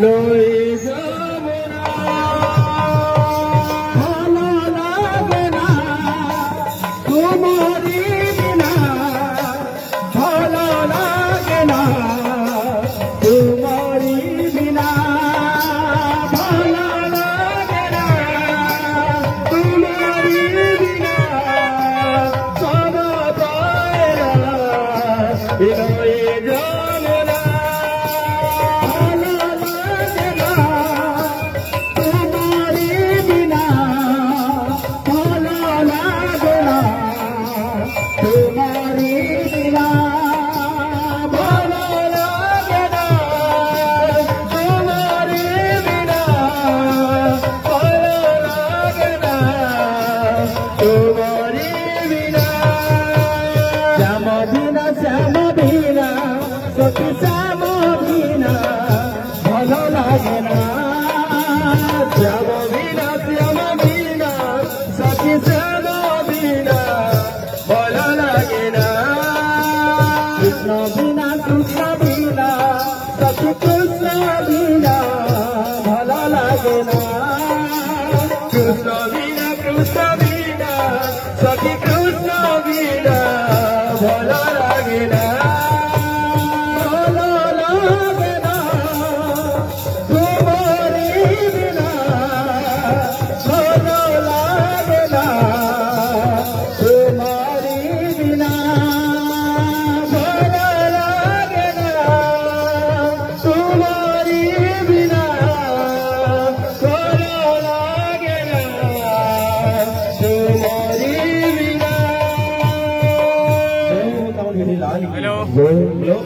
লয়ে যাব না, ভালো লাগে না তোমারই বিনা, ভালো লাগে না তোমারই বিনা, ভালো লাগে না তোমারই বিনা, সদা পায়রা লয়ে যাব না। সখী শ্যাম বিনা ভালো লাগে না, শ্যাম বিনা শ্যাম বিনা সখী শ্যাম বিনা ভালো লাগে না, কৃষ্ণ বিনা কৃষ্ণ বিনা সখী কৃষ্ণ বিনা ভালো লাগে না, কৃষ্ণ বিনা কৃষ্ণ বিনা সখী কৃষ্ণ বিনা ভালো লাগে না। Hello.